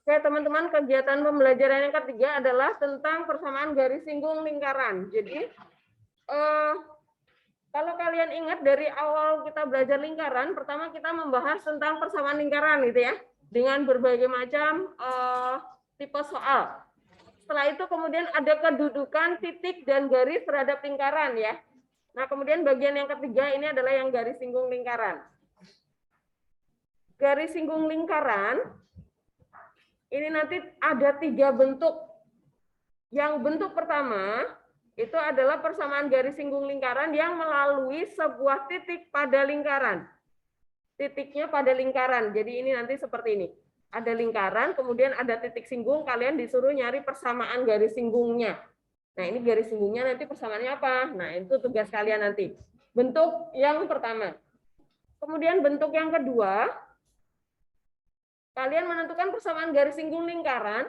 Oke, teman-teman, kegiatan pembelajaran yang ketiga adalah tentang persamaan garis singgung lingkaran. Jadi, kalau kalian ingat dari awal kita belajar lingkaran, pertama kita membahas tentang persamaan lingkaran gitu ya, dengan berbagai macam tipe soal. Setelah itu kemudian ada kedudukan titik dan garis terhadap lingkaran ya. Nah, kemudian bagian yang ketiga ini adalah yang garis singgung lingkaran. Garis singgung lingkaran ini nanti ada 3 bentuk. Yang bentuk pertama itu adalah persamaan garis singgung lingkaran yang melalui sebuah titik pada lingkaran. Titiknya pada lingkaran. Jadi ini nanti seperti ini. Ada lingkaran, kemudian ada titik singgung, kalian disuruh nyari persamaan garis singgungnya. Nah, ini garis singgungnya nanti persamaannya apa? Nah, itu tugas kalian nanti. Bentuk yang pertama. Kemudian bentuk yang kedua, kalian menentukan persamaan garis singgung lingkaran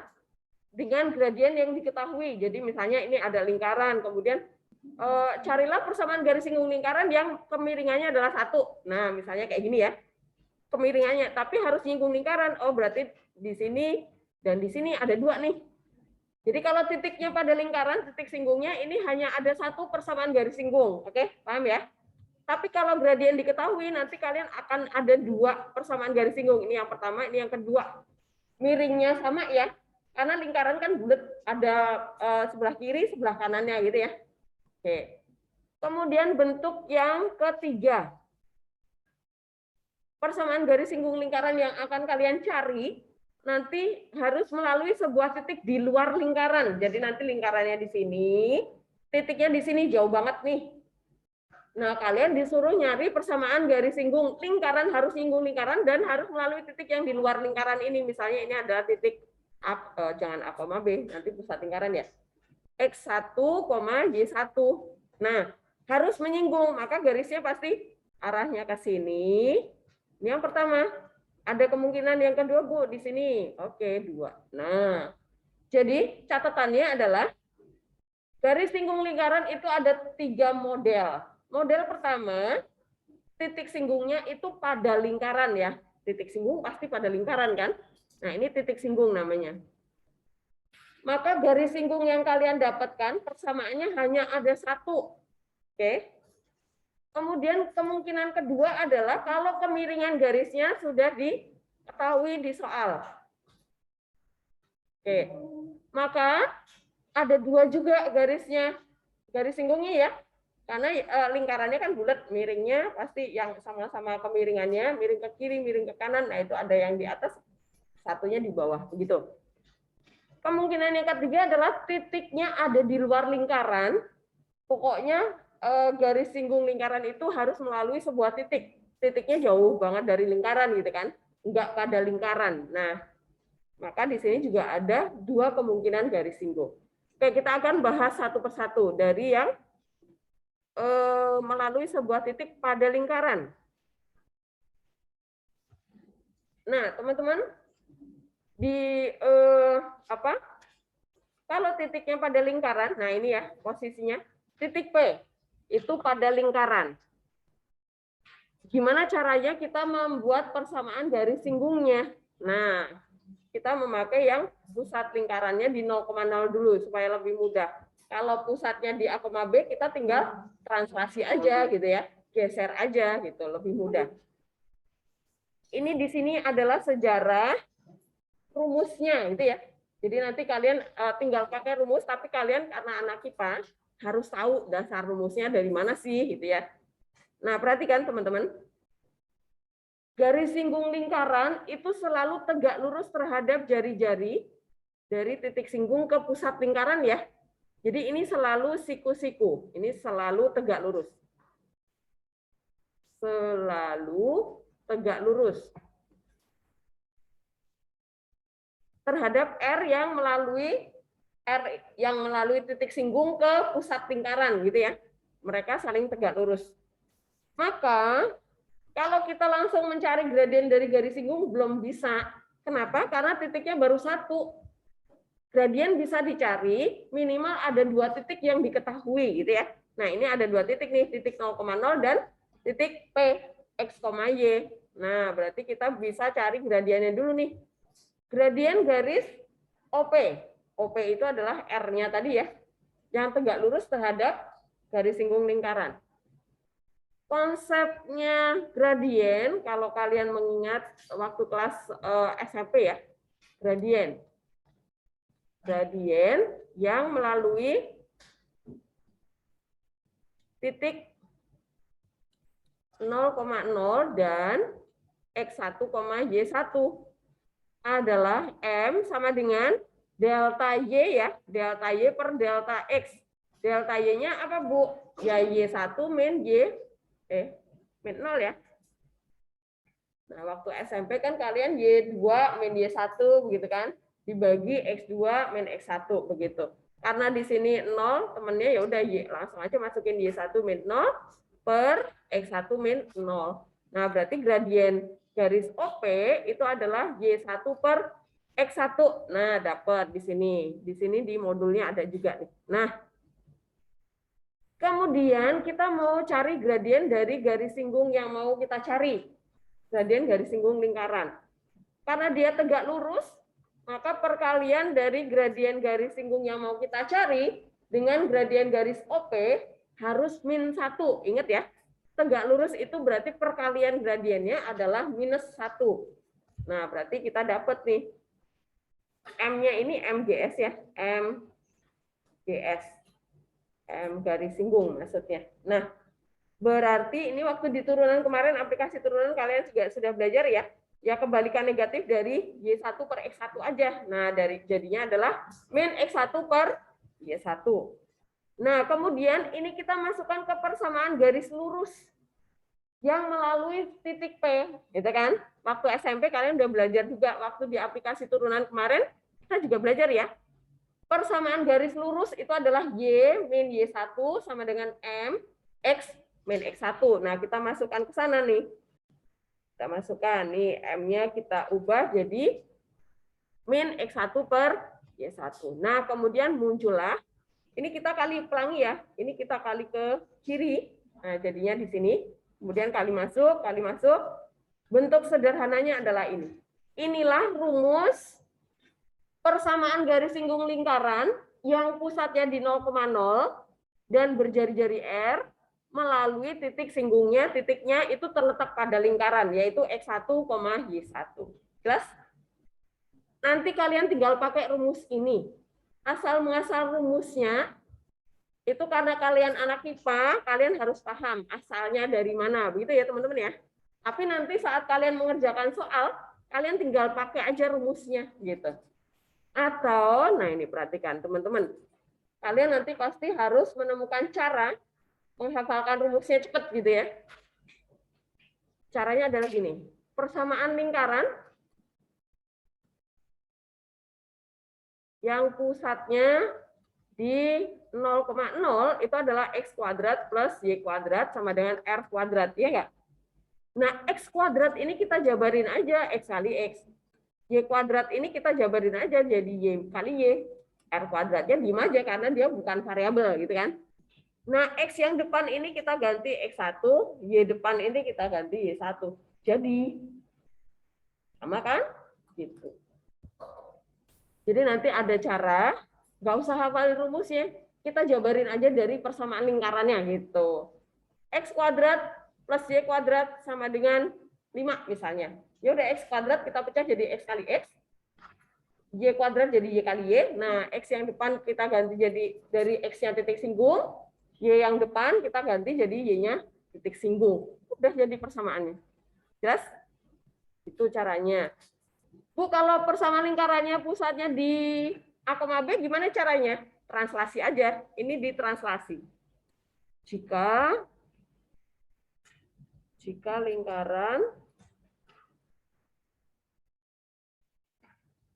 dengan gradien yang diketahui. Jadi misalnya ini ada lingkaran, kemudian carilah persamaan garis singgung lingkaran yang kemiringannya adalah 1. Nah, misalnya kayak gini ya. Kemiringannya, tapi harus nyinggung lingkaran. Oh, berarti di sini dan di sini ada 2 nih. Jadi kalau titiknya pada lingkaran, titik singgungnya ini hanya ada 1 persamaan garis singgung. Oke, paham ya? Tapi kalau gradien diketahui, nanti kalian akan ada 2 persamaan garis singgung. Ini yang pertama, ini yang kedua. Miringnya sama ya, karena lingkaran kan bulat, ada sebelah kiri, sebelah kanannya gitu ya. Oke. Kemudian bentuk yang ketiga. Persamaan garis singgung lingkaran yang akan kalian cari nanti harus melalui sebuah titik di luar lingkaran. Jadi nanti lingkarannya di sini, titiknya di sini jauh banget nih. Nah, kalian disuruh nyari persamaan garis singgung lingkaran, harus singgung lingkaran dan harus melalui titik yang di luar lingkaran ini. Misalnya ini adalah titik jangan A, B, nanti pusat lingkaran ya. X1, Y1. Nah, harus menyinggung, maka garisnya pasti arahnya ke sini. Ini yang pertama. Ada kemungkinan yang kedua, Bu, di sini. Oke, 2. Nah, jadi catatannya adalah garis singgung lingkaran itu ada 3 model. Model pertama, titik singgungnya itu pada lingkaran ya. Titik singgung pasti pada lingkaran kan? Nah, ini titik singgung namanya. Maka garis singgung yang kalian dapatkan persamaannya hanya ada 1. Oke. Kemudian kemungkinan kedua adalah kalau kemiringan garisnya sudah diketahui di soal. Oke. Maka ada 2 juga garisnya. Garis singgungnya ya. Karena lingkarannya kan bulat, miringnya pasti yang sama-sama kemiringannya, miring ke kiri, miring ke kanan. Nah, itu ada yang di atas, satunya di bawah, begitu. Kemungkinan yang ketiga adalah titiknya ada di luar lingkaran. Pokoknya garis singgung lingkaran itu harus melalui sebuah titik. Titiknya jauh banget dari lingkaran gitu kan, enggak pada lingkaran. Nah, maka di sini juga ada 2 kemungkinan garis singgung. Oke, kita akan bahas satu persatu dari yang melalui sebuah titik pada lingkaran. Nah, teman-teman, di kalau titiknya pada lingkaran, nah ini ya posisinya, titik P itu pada lingkaran. Gimana caranya kita membuat persamaan garis singgungnya? Nah, kita memakai yang pusat lingkarannya di 0,0 dulu supaya lebih mudah. Kalau pusatnya di A, B, kita tinggal translasi aja gitu ya, geser aja gitu, lebih mudah. Ini di sini adalah sejarah rumusnya gitu ya. Jadi nanti kalian tinggal pakai rumus, tapi kalian karena anak IPA harus tahu dasar rumusnya dari mana sih gitu ya. Nah, perhatikan teman-teman. Garis singgung lingkaran itu selalu tegak lurus terhadap jari-jari dari titik singgung ke pusat lingkaran ya. Jadi ini selalu siku-siku, ini selalu tegak lurus. Selalu tegak lurus. Terhadap R yang melalui titik singgung ke pusat lingkaran gitu ya. Mereka saling tegak lurus. Maka kalau kita langsung mencari gradien dari garis singgung belum bisa. Kenapa? Karena titiknya baru 1. Gradien bisa dicari minimal ada 2 titik yang diketahui gitu ya. Nah, ini ada 2 titik nih, titik 0,0 dan titik P, X, Y. Nah, berarti kita bisa cari gradiennya dulu nih. gradien garis OP. OP itu adalah R-nya tadi ya, yang tegak lurus terhadap garis singgung lingkaran. Konsepnya gradien, kalau kalian mengingat waktu kelas SMP ya, gradien yang melalui titik 0,0 dan X1, Y1 adalah M sama dengan delta Y ya, delta Y per delta X. Delta Y-nya apa, Bu? Ya Y1 min min 0 ya. Nah, waktu SMP kan kalian Y2 min Y1 begitu kan? Dibagi X2 min X1 begitu. Karena di sini 0 temennya ya udah Y, langsung aja masukin Y1 min 0 per X1 min 0. Nah, berarti gradien garis OP itu adalah Y1 per X1. Nah, dapat di sini. Di sini di modulnya ada juga nih. Nah, kemudian kita mau cari gradien dari garis singgung yang mau kita cari. Gradien garis singgung lingkaran. Karena dia tegak lurus, maka perkalian dari gradien garis singgung yang mau kita cari dengan gradien garis OP harus min 1. Ingat ya, tegak lurus itu berarti perkalian gradiennya adalah minus 1. Nah, berarti kita dapat nih. M-nya ini MGS ya, MGS. M garis singgung maksudnya. Nah, berarti ini waktu di turunan kemarin, aplikasi turunan kalian juga sudah belajar ya. Ya kebalikan negatif dari Y1 per X1 aja. Nah, jadinya adalah min X1 per Y1. Nah, kemudian ini kita masukkan ke persamaan garis lurus yang melalui titik P, gitu kan? Waktu SMP kalian udah belajar juga, waktu di aplikasi turunan kemarin kita juga belajar ya. Persamaan garis lurus itu adalah Y min Y1 sama dengan M X min X1. Nah, kita masukkan ke sana nih. Kita masukkan nih M-nya kita ubah jadi min X1 per Y1. Nah, kemudian muncullah, ini kita kali pelangi ya, ini kita kali ke kiri. Nah, jadinya di sini, kemudian kali masuk. Bentuk sederhananya adalah ini. Inilah rumus persamaan garis singgung lingkaran yang pusatnya di 0,0 dan berjari-jari R melalui titik singgungnya, titiknya itu terletak pada lingkaran, yaitu X1, Y1. Jelas? Nanti kalian tinggal pakai rumus ini. Asal muasal rumusnya, itu karena kalian anak IPA, kalian harus paham asalnya dari mana. Begitu ya teman-teman ya. Tapi nanti saat kalian mengerjakan soal, kalian tinggal pakai aja rumusnya. Gitu. Atau, nah ini perhatikan teman-teman. Kalian nanti pasti harus menemukan cara menghafalkan rumusnya cepat gitu ya. Caranya adalah gini. Persamaan lingkaran yang pusatnya di 0,0 itu adalah X kuadrat plus Y kuadrat sama dengan R kuadrat, ya nggak? Nah, X kuadrat ini kita jabarin aja X kali X. Y kuadrat ini kita jabarin aja jadi Y kali Y. R kuadratnya 5 aja karena dia bukan variabel gitu kan. Nah, X yang depan ini kita ganti X1, Y depan ini kita ganti Y1. Jadi, sama kan? Gitu. Jadi nanti ada cara, nggak usah hafal rumusnya, kita jabarin aja dari persamaan lingkarannya gitu. X kuadrat plus Y kuadrat sama dengan 5 misalnya. Ya udah X kuadrat kita pecah jadi X kali X. Y kuadrat jadi Y kali Y. Nah, X yang depan kita ganti jadi dari X-nya titik singgung. Y yang depan kita ganti jadi Y-nya titik singgung. Udah jadi persamaannya. Jelas? Itu caranya. Bu, kalau persamaan lingkarannya pusatnya di A, B, gimana caranya? Translasi aja. Ini ditranslasi. Jika lingkaran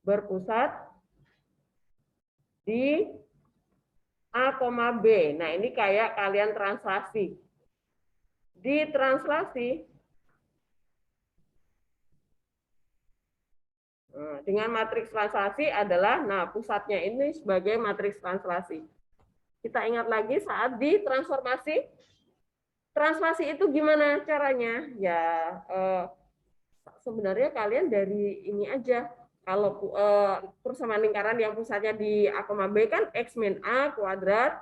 berpusat di A, B. Nah, ini kayak kalian translasi. Ditranslasi dengan matriks translasi adalah, nah pusatnya ini sebagai matriks translasi. Kita ingat lagi saat ditransformasi. Translasi itu gimana caranya? Ya, sebenarnya kalian dari ini aja. Kalau persamaan lingkaran yang pusatnya di A, B kan X min A kuadrat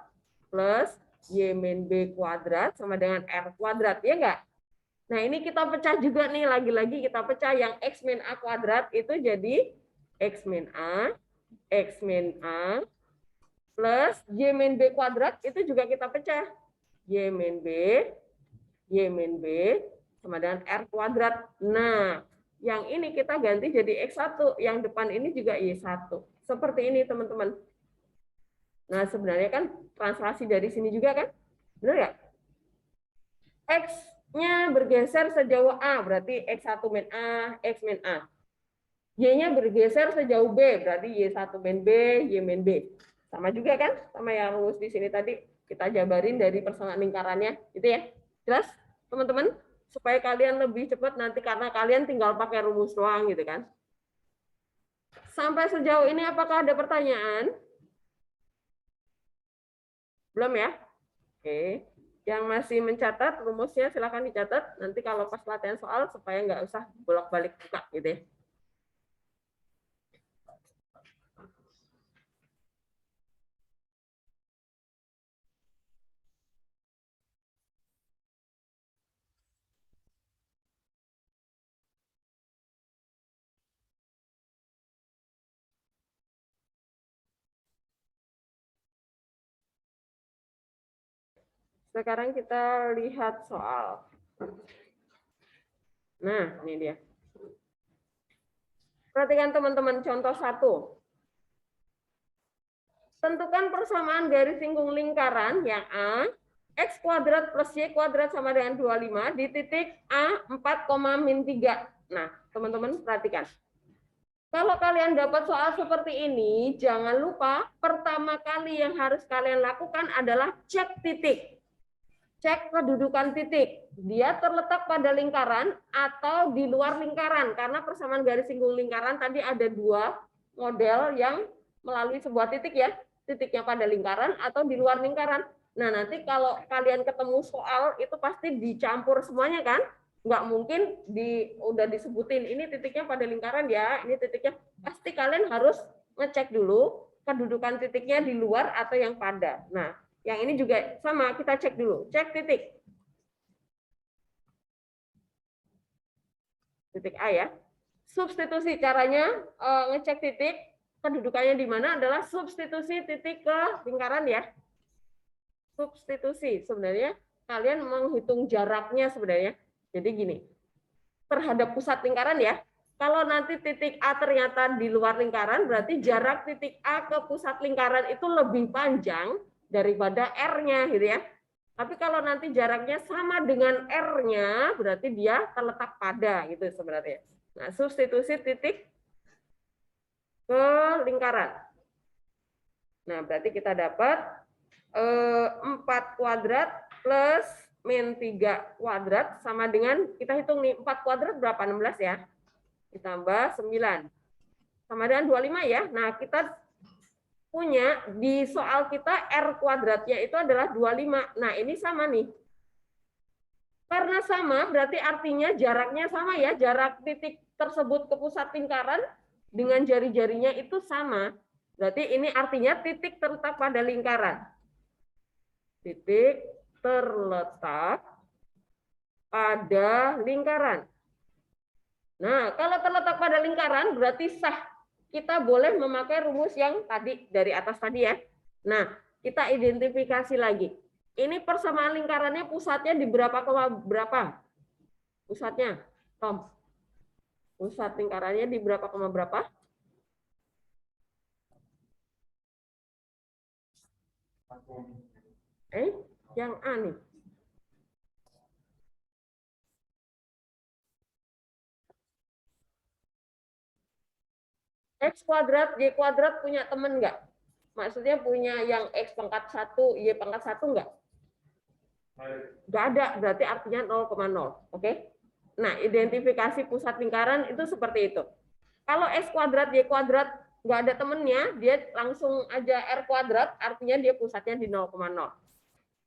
plus Y min B kuadrat sama dengan R kuadrat, ya enggak? Nah, ini kita pecah juga nih, lagi-lagi kita pecah yang X min A kuadrat itu jadi X min A plus Y min B kuadrat itu juga kita pecah. Y min B sama dengan R kuadrat. Nah, yang ini kita ganti jadi X1, yang depan ini juga Y1. Seperti ini, teman-teman. Nah, sebenarnya kan translasi dari sini juga kan? Benar nggak? X-nya bergeser sejauh A, berarti X1 min A, X min A. Y-nya bergeser sejauh B, berarti Y1 min B, Y min B. Sama juga kan? Sama yang rumus di sini tadi. Kita jabarin dari persamaan lingkarannya. Gitu ya. Jelas, teman-teman? Supaya kalian lebih cepat nanti karena kalian tinggal pakai rumus doang gitu kan. Sampai sejauh ini apakah ada pertanyaan? Belum ya? Oke. Yang masih mencatat rumusnya silakan dicatat. Nanti kalau pas latihan soal supaya nggak usah bolak-balik buka gitu ya. Sekarang kita lihat soal. Nah, ini dia. Perhatikan teman-teman contoh 1. Tentukan persamaan garis singgung lingkaran yang A, X kuadrat plus Y kuadrat sama dengan 25 di titik A 4,-3. Nah, teman-teman perhatikan. Kalau kalian dapat soal seperti ini, jangan lupa pertama kali yang harus kalian lakukan adalah cek titik. Cek kedudukan titik. Dia terletak pada lingkaran atau di luar lingkaran. Karena persamaan garis singgung lingkaran tadi ada 2 model yang melalui sebuah titik ya. Titiknya pada lingkaran atau di luar lingkaran. Nah, nanti kalau kalian ketemu soal itu pasti dicampur semuanya kan? Nggak mungkin udah disebutin ini titiknya pada lingkaran ya, ini titiknya. Pasti kalian harus ngecek dulu kedudukan titiknya di luar atau yang pada. Nah, yang ini juga sama, kita cek dulu. Cek titik. Titik A ya. Substitusi caranya ngecek titik kedudukannya di mana adalah substitusi titik ke lingkaran ya. Substitusi sebenarnya kalian menghitung jaraknya sebenarnya. Jadi gini, terhadap pusat lingkaran ya. Kalau nanti titik A ternyata di luar lingkaran, berarti jarak titik A ke pusat lingkaran itu lebih panjang daripada R-nya gitu ya. Tapi kalau nanti jaraknya sama dengan R-nya, berarti dia terletak pada gitu sebenarnya. Nah, substitusi titik ke lingkaran. Nah, berarti kita dapat 4 kuadrat plus min 3 kuadrat sama dengan, kita hitung nih, 4 kuadrat berapa? 16 ya. Ditambah 9. Sama dengan 25 ya. Nah, kita punya di soal kita R kuadratnya itu adalah 25. Nah, ini sama nih. Karena sama, berarti artinya jaraknya sama ya. Jarak titik tersebut ke pusat lingkaran dengan jari-jarinya itu sama. Berarti ini artinya titik terletak pada lingkaran. Titik terletak pada lingkaran. Nah, kalau terletak pada lingkaran berarti sah. Kita boleh memakai rumus yang tadi dari atas tadi ya. Nah, kita identifikasi lagi. Ini persamaan lingkarannya pusatnya di berapa koma berapa? Pusatnya, Tom. Pusat lingkarannya di berapa koma berapa? Yang A nih. X kuadrat, Y kuadrat punya teman nggak? Maksudnya punya yang X pangkat 1, Y pangkat 1 nggak? Nggak ada, berarti artinya 0,0. Oke? Nah, identifikasi pusat lingkaran itu seperti itu. Kalau X kuadrat, Y kuadrat nggak ada temennya, dia langsung aja R kuadrat, artinya dia pusatnya di 0,0.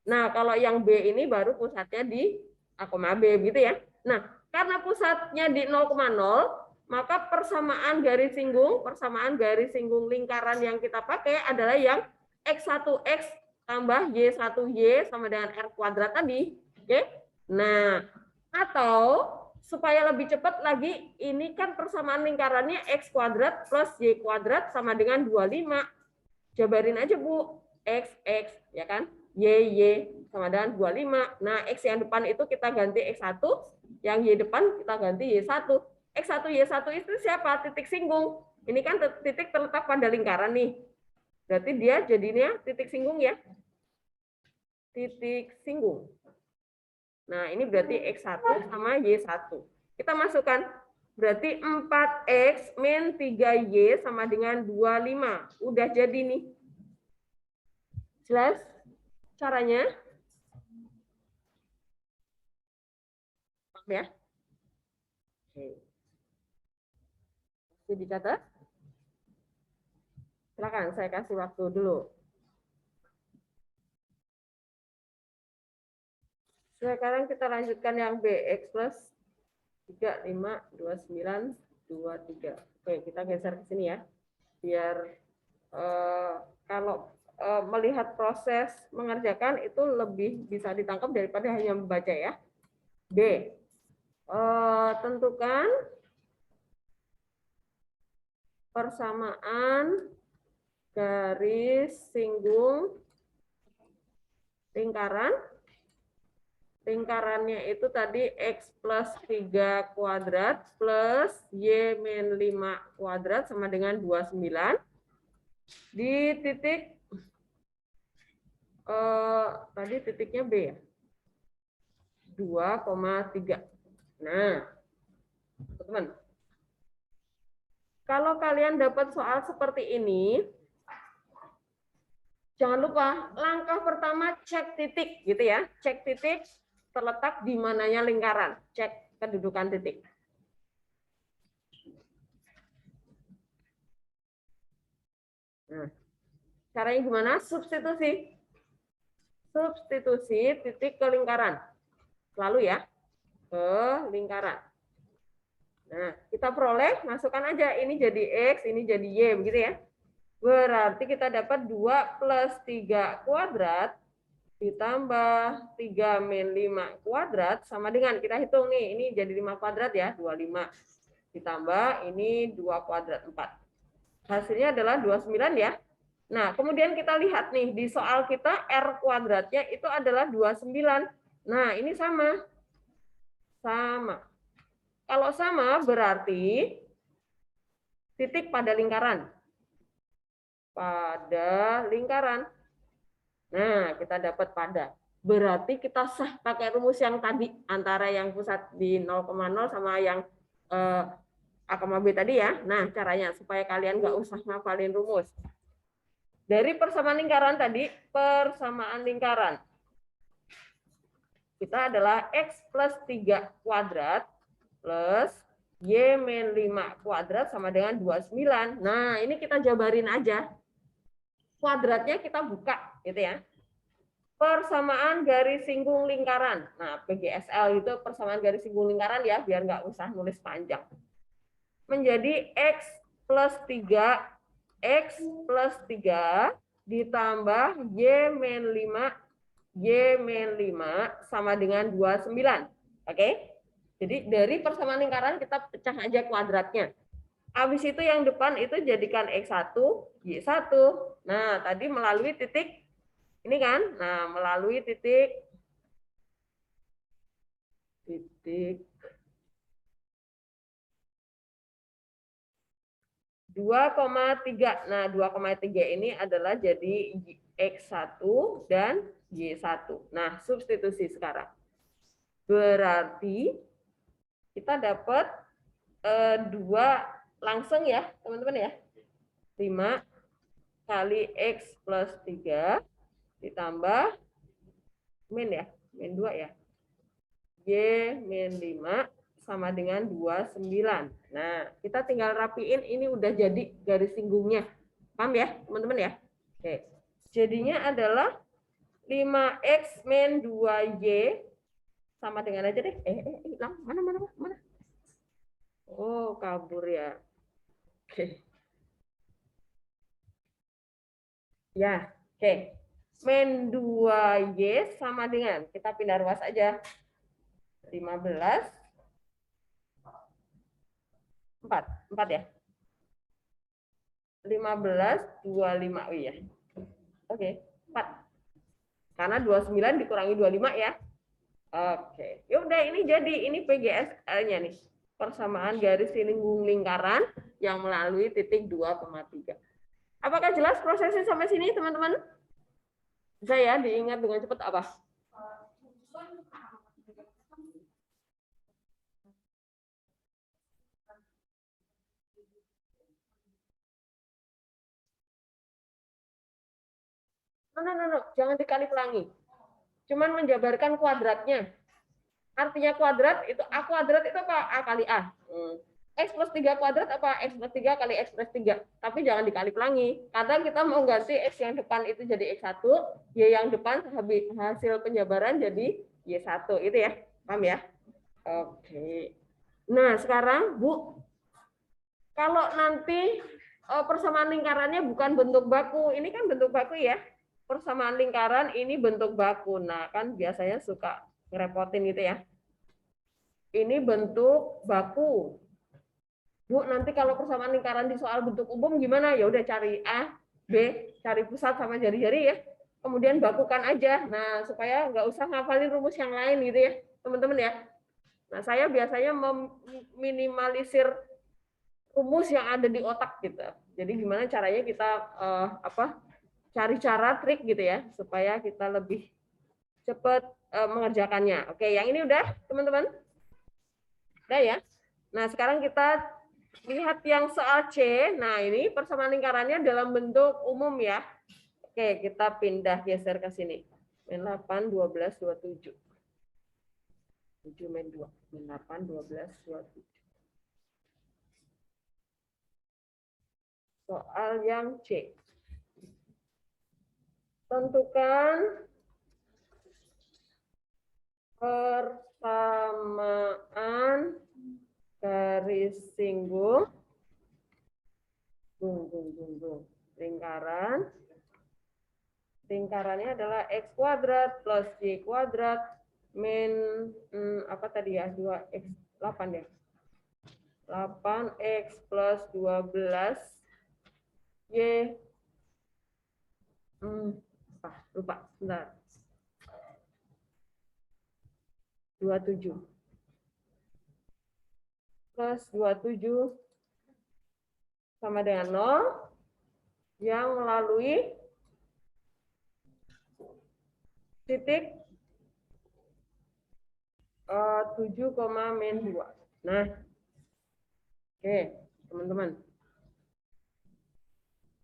Nah, kalau yang B ini baru pusatnya di A, B, gitu ya. Nah, karena pusatnya di 0,0, maka persamaan garis singgung lingkaran yang kita pakai adalah yang X1X tambah Y1Y sama dengan R kuadrat tadi. Oke. Nah, atau supaya lebih cepat lagi, ini kan persamaan lingkarannya X kuadrat plus Y kuadrat sama dengan 25. Jabarin aja, Bu. X, ya kan? Y sama dengan 25. Nah, X yang depan itu kita ganti X1, yang Y depan kita ganti Y1. X1, Y1 itu siapa? Titik singgung. Ini kan titik terletak pada lingkaran nih. Berarti dia jadinya titik singgung ya. Titik singgung. Nah, ini berarti X1 sama Y1. Kita masukkan. Berarti 4X min 3Y sama dengan 25. Udah jadi nih. Jelas caranya? Paham ya? Oke. Jadi dicatat. Silakan, saya kasih waktu dulu. Sekarang kita lanjutkan yang B, X plus 3, 5, 29, 23. Oke, kita geser ke sini ya. Biar kalau melihat proses mengerjakan itu lebih bisa ditangkap daripada hanya membaca ya. B. Tentukan persamaan garis singgung lingkaran. Lingkarannya itu tadi X plus 3 kuadrat plus Y min 5 kuadrat sama dengan 29. Di titik, tadi titiknya B ya? 2,3. Nah, teman-teman. Kalau kalian dapat soal seperti ini, jangan lupa langkah pertama cek titik gitu ya. Cek titik terletak di mananya lingkaran. Cek kedudukan titik. Nah, caranya gimana? Substitusi. Substitusi titik ke lingkaran. Selalu ya, ke lingkaran. Nah, kita peroleh, masukkan aja. Ini jadi X, ini jadi Y, begitu ya. Berarti kita dapat 2 plus 3 kuadrat ditambah 3 min 5 kuadrat sama dengan, kita hitung nih, ini jadi 5 kuadrat ya, 25. Ditambah ini 2 kuadrat 4. Hasilnya adalah 29 ya. Nah, kemudian kita lihat nih, di soal kita R kuadratnya itu adalah 29. Nah, ini sama. Sama. Kalau sama berarti titik pada lingkaran. Pada lingkaran. Nah, kita dapat pada. Berarti kita sah pakai rumus yang tadi, antara yang pusat di 0,0 sama yang A, B tadi ya. Nah, caranya supaya kalian nggak usah ngafalin rumus. Dari persamaan lingkaran tadi, persamaan lingkaran. Kita adalah X plus 3 kuadrat plus Y min 5 kuadrat sama dengan 29. Nah, ini kita jabarin aja. Kuadratnya kita buka, gitu ya. Persamaan garis singgung lingkaran. Nah, PGSL itu persamaan garis singgung lingkaran ya, biar nggak usah nulis panjang. Menjadi X plus 3, X plus 3 ditambah Y min 5, Y min 5 sama dengan 29. Oke? Jadi dari persamaan lingkaran kita pecah aja kuadratnya. Habis itu yang depan itu jadikan X1, Y1. Nah, tadi melalui titik ini kan. Nah, melalui titik 2,3. Nah, 2,3 ini adalah jadi X1 dan Y1. Nah, substitusi sekarang. Berarti kita dapat 2 langsung ya, teman-teman ya. 5 kali X plus 3 ditambah min ya, min 2 ya. Y min 5 sama dengan 29. Nah, kita tinggal rapiin, ini udah jadi garis singgungnya. Paham ya, teman-teman ya? Oke. Jadinya adalah 5X min 2Y sama dengan aja deh. Hilang. Mana? Oh, kabur ya. Oke. Ya, oke. Min 2Y sama dengan, kita pindah ruas aja. 15, 4 ya. 15, 25, oh iya. Oke, 4. Karena 29 dikurangi 25 ya. Oke, yaudah ini jadi ini PGSL-nya nih. Persamaan garis lingkung lingkaran yang melalui titik 2,3. Apakah jelas prosesnya sampai sini, teman-teman? Bisa ya diingat dengan cepat apa? No. Jangan dikali pelangi. Cuman menjabarkan kuadratnya. Artinya kuadrat itu A kuadrat itu apa? A kali A. X plus 3 kuadrat apa? X plus 3 kali X plus 3. Tapi jangan dikali pelangi. Karena kita mau ganti X yang depan itu jadi X1, Y yang depan hasil penjabaran jadi Y1. Itu ya. Paham ya? Oke. Nah, sekarang Bu, kalau nanti persamaan lingkarannya bukan bentuk baku, ini kan bentuk baku ya. Persamaan lingkaran ini bentuk baku. Nah, kan biasanya suka ngerepotin gitu ya. Ini bentuk baku. Bu, nanti kalau persamaan lingkaran di soal bentuk umum gimana? Ya udah cari A, B, cari pusat sama jari-jari ya. Kemudian bakukan aja. Nah, supaya nggak usah ngafalin rumus yang lain gitu ya, teman-teman ya. Nah, saya biasanya meminimalisir rumus yang ada di otak gitu. Jadi gimana caranya kita cari cara trik gitu ya supaya kita lebih cepat mengerjakannya. Oke, yang ini udah teman-teman? Udah ya. Nah, sekarang kita lihat yang soal C. Nah, ini persamaan lingkarannya dalam bentuk umum ya. Oke, kita pindah geser ke sini. Min 8, 12, 27. 7 min 2. Min 8, 12, 27. Soal yang C. Tentukan persamaan garis singgung lingkarannya adalah x kuadrat plus y kuadrat min apa tadi ya 2x 8 ya 8x plus 12 y lupa bentar 27 plus 27 sama dengan 0 yang melalui titik 7, min 2. Nah, oke, teman-teman.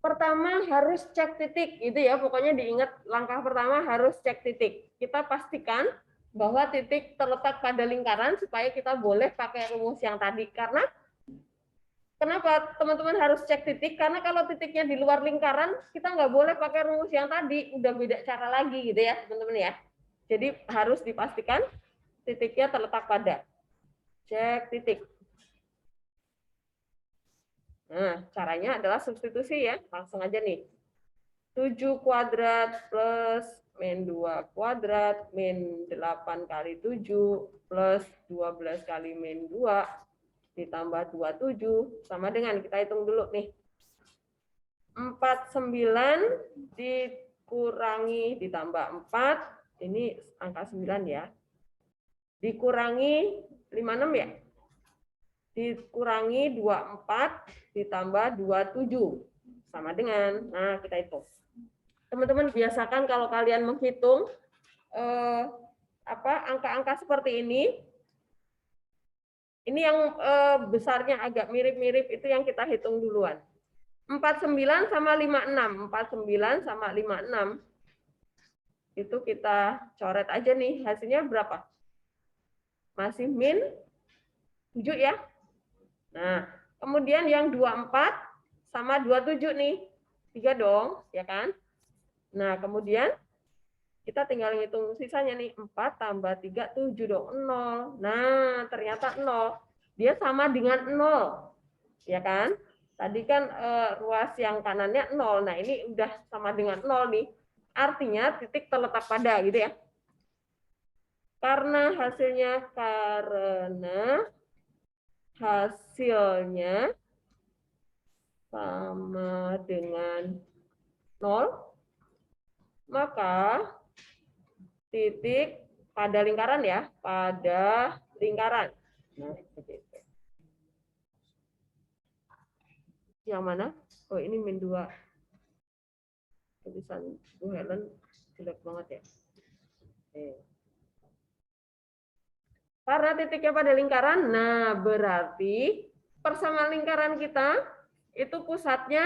Pertama harus cek titik, itu ya, pokoknya diingat langkah pertama harus cek titik. Kita pastikan bahwa titik terletak pada lingkaran supaya kita boleh pakai rumus yang tadi. Karena kenapa teman-teman harus cek titik? Karena kalau titiknya di luar lingkaran, kita nggak boleh pakai rumus yang tadi, udah beda cara lagi gitu ya, teman-teman ya. Jadi harus dipastikan titiknya terletak pada. Cek titik. Nah, caranya adalah substitusi ya. Langsung aja nih. 7 kuadrat plus min 2 kuadrat min 8 kali 7 plus 12 kali min 2 ditambah 27 sama dengan, kita hitung dulu nih. 49 dikurangi ditambah 4, ini angka 9 ya. Dikurangi 56 ya. Dikurangi 24 ditambah 27 sama dengan, nah kita hitung. Teman-teman biasakan kalau kalian menghitung angka-angka seperti ini yang besarnya agak mirip-mirip itu yang kita hitung duluan. 49 sama 56, 49 sama 56 itu kita coret aja nih, hasilnya berapa? Masih min 7 ya. Nah, kemudian yang 24 sama 27 nih. 3 dong, ya kan? Nah, kemudian kita tinggal ngitung sisanya nih. 4 tambah 3, 7 dong, 0. Nah, ternyata 0. dia sama dengan 0. Ya kan? Tadi kan ruas yang kanannya 0. Nah, ini udah sama dengan 0 nih. Artinya titik terletak pada gitu ya. Karena hasilnya sama dengan 0, maka titik pada lingkaran ya, pada lingkaran. Nah, seperti itu. Yang mana? Oh, ini min 2. Tulisan Bu Helen jelek banget ya. Oke. Karena titiknya pada lingkaran, nah berarti persamaan lingkaran kita itu pusatnya,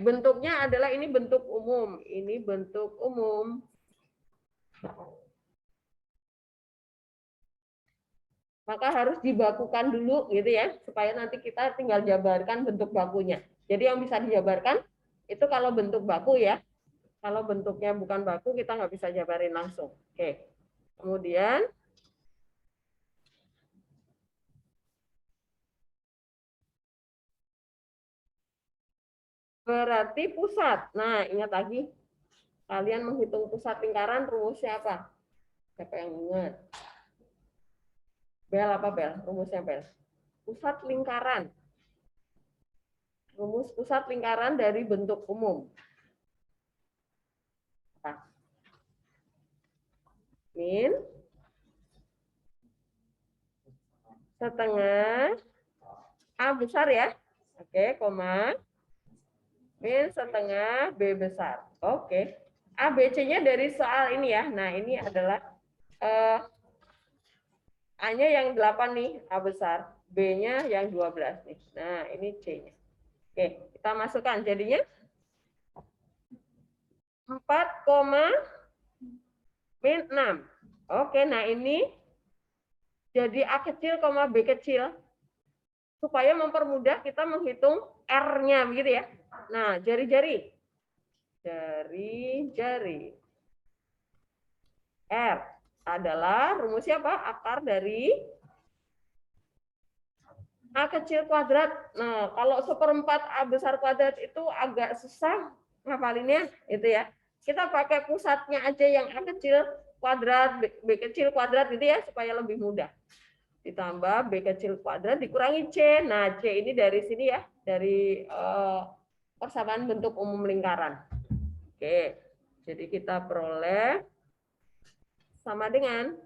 bentuknya adalah ini bentuk umum. Ini bentuk umum. Maka harus dibakukan dulu gitu ya, supaya nanti kita tinggal jabarkan bentuk bakunya. Jadi yang bisa dijabarkan itu kalau bentuk baku ya. Kalau bentuknya bukan baku, kita nggak bisa jabarin langsung. Oke. Kemudian berarti pusat. Nah, ingat lagi, kalian menghitung pusat lingkaran rumusnya apa? Siapa yang ingat? Bel apa Bel? Rumusnya Bel. Pusat lingkaran. Rumus pusat lingkaran dari bentuk umum. Apa? Min setengah A besar ya. Oke, koma. Min setengah B besar. Oke. A, B, C-nya dari soal ini ya. Nah, ini adalah A-nya yang 8 nih, A besar. B-nya yang 12 nih. Nah, ini C-nya. Oke, kita masukkan. Jadinya 4, min 6. Oke, nah ini jadi A kecil, B kecil. Supaya mempermudah kita menghitung R-nya, begitu ya. Nah, jari-jari. Jari-jari. R adalah rumusnya apa? Akar dari A kecil kuadrat. Nah, kalau 1/4 A besar kuadrat itu agak susah ngapalinnya, itu ya. Kita pakai pusatnya aja yang A kecil kuadrat, B kecil kuadrat gitu ya, supaya lebih mudah. Ditambah B kecil kuadrat dikurangi C. Nah, C ini dari sini ya, dari persamaan bentuk umum lingkaran. Oke, jadi kita peroleh sama dengan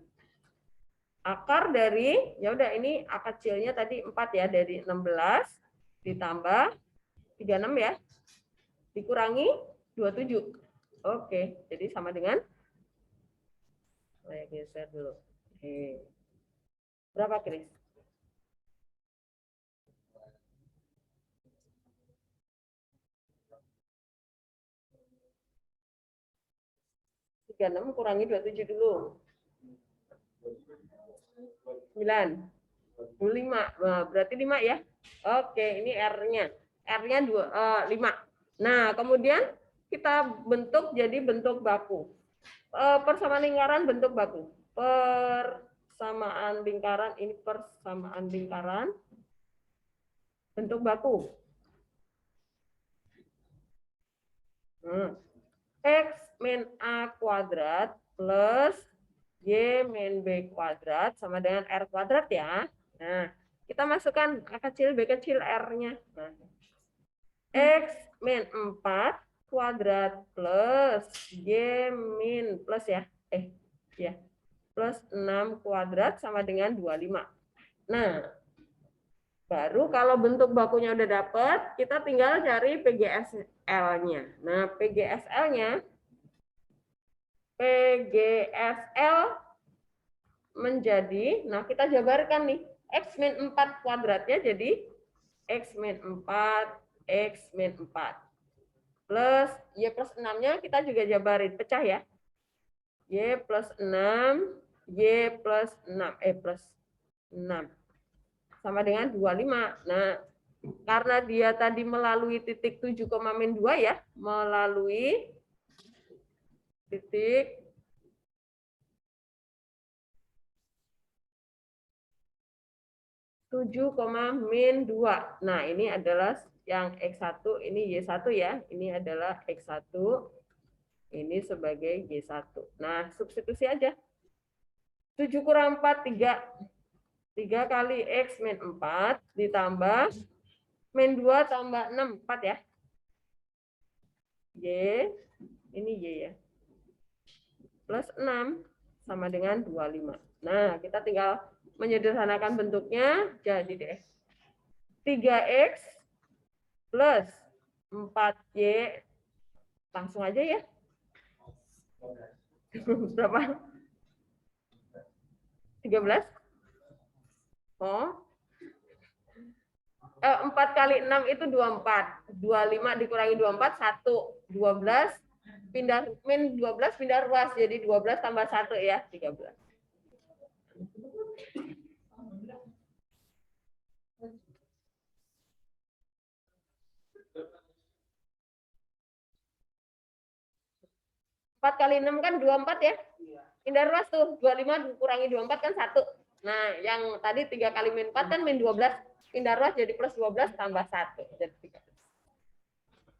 akar dari, ya udah ini A kecilnya tadi 4 ya, dari 16 ditambah 36 ya, dikurangi 27. Oke, jadi sama dengan, saya geser dulu. Oke. Berapa, Kris? 36 kurangi 27 dulu. 9. 5. Nah, berarti 5 ya. Oke, ini R-nya. R-nya 5. Nah, kemudian kita bentuk jadi bentuk baku. Persamaan lingkaran bentuk baku. Persamaan lingkaran, ini persamaan lingkaran bentuk baku. X min A kuadrat plus Y min B kuadrat sama dengan R kuadrat ya. Nah, kita masukkan A kecil, B kecil, R-nya. Nah, X min 4 kuadrat plus Y min plus ya. Ya. Plus 6 kuadrat sama dengan 25. Nah, baru kalau bentuk bakunya udah dapet, kita tinggal cari PGSL-nya. Nah, PGSL menjadi, nah kita jabarkan nih, X min 4 kuadratnya jadi X min 4, X min 4. Plus Y plus 6-nya kita juga jabarin, pecah ya. Y plus 6, Y plus 6, plus 6. Sama dengan 25. Nah, karena dia tadi melalui titik 7, min 2 ya, melalui titik 7, min 2. Nah, ini adalah yang X1, ini Y1 ya. Ini adalah X1, ini sebagai Y1. Nah, substitusi aja. 7 kurang 4, 3. 3 kali X min 4 ditambah min 2 tambah 6, 4 ya. Y, ini Y ya. Plus 6 sama dengan 25. Nah, kita tinggal menyederhanakan bentuknya, jadi deh 3X plus 4Y, langsung aja ya. Berapa? 13? Oh. 4 kali 6 itu 24. 25 dikurangi 24, 1. 12 pindah min 12 pindah ruas, jadi 12 tambah 1 ya, 13. Empat kali 6 kan 24 ya. Pindah ruas tuh, 25 dikurangi 24 kan 1. Nah, yang tadi 3 kali min 4 kan min 12. Pindah ruas jadi plus 12 tambah 1. Jadi 13.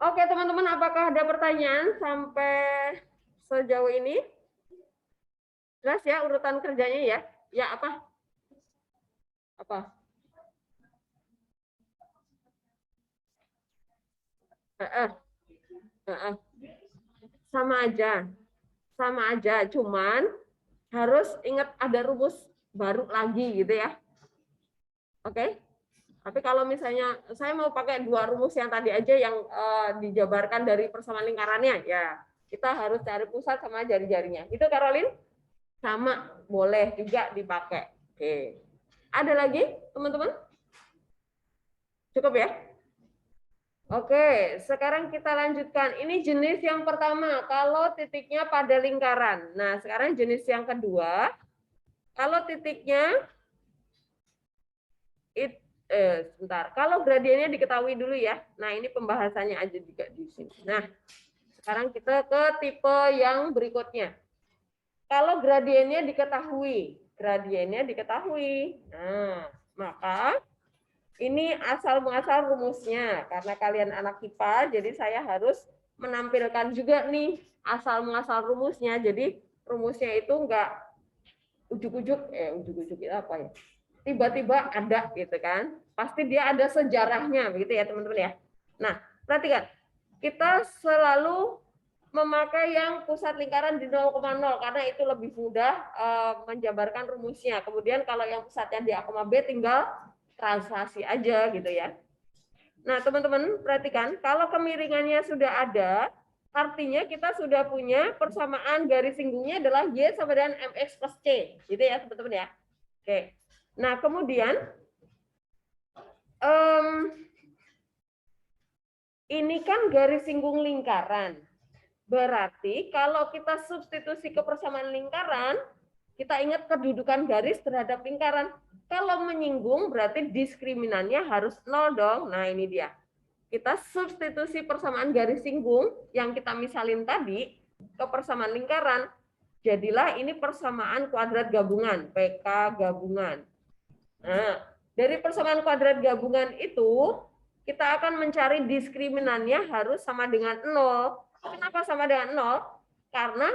Oke, teman-teman, apakah ada pertanyaan sampai sejauh ini? Jelas ya urutan kerjanya ya? Ya, apa? Apa? Sama aja, cuman harus ingat ada rumus baru lagi gitu ya. Oke. Tapi kalau misalnya saya mau pakai 2 rumus yang tadi aja yang dijabarkan dari persamaan lingkarannya, ya kita harus cari pusat sama jari-jarinya. Itu Caroline? Sama, boleh juga dipakai. Oke. Ada lagi, teman-teman? Cukup ya? Oke, sekarang kita lanjutkan. Ini jenis yang pertama, kalau titiknya pada lingkaran. Nah, sekarang jenis yang kedua, kalau titiknya sebentar. Kalau gradiennya diketahui dulu ya. Nah, ini pembahasannya aja juga di sini. Nah, sekarang kita ke tipe yang berikutnya. Kalau gradiennya diketahui. Nah, maka ini asal-muasal rumusnya. Karena kalian anak IPA, jadi saya harus menampilkan juga nih asal-muasal rumusnya. Jadi rumusnya itu enggak ujuk-ujuk itu apa ya? Tiba-tiba ada gitu kan. Pasti dia ada sejarahnya begitu ya, teman-teman ya. Nah, perhatikan. Kita selalu memakai yang pusat lingkaran di 0,0 karena itu lebih mudah menjabarkan rumusnya. Kemudian kalau yang pusatnya di A, B tinggal translasi aja gitu ya. Nah, teman-teman perhatikan, kalau kemiringannya sudah ada, artinya kita sudah punya persamaan garis singgungnya adalah Y sama dengan MX plus C. Gitu ya, teman-teman ya. Oke. Nah, kemudian ini kan garis singgung lingkaran. Berarti kalau kita substitusi ke persamaan lingkaran, kita ingat kedudukan garis terhadap lingkaran. Kalau menyinggung berarti diskriminannya harus 0 dong. Nah, ini dia. Kita substitusi persamaan garis singgung yang kita misalin tadi ke persamaan lingkaran. Jadilah ini persamaan kuadrat gabungan, PK gabungan. Nah, dari persamaan kuadrat gabungan itu, kita akan mencari diskriminannya harus sama dengan 0. Kenapa sama dengan 0? Karena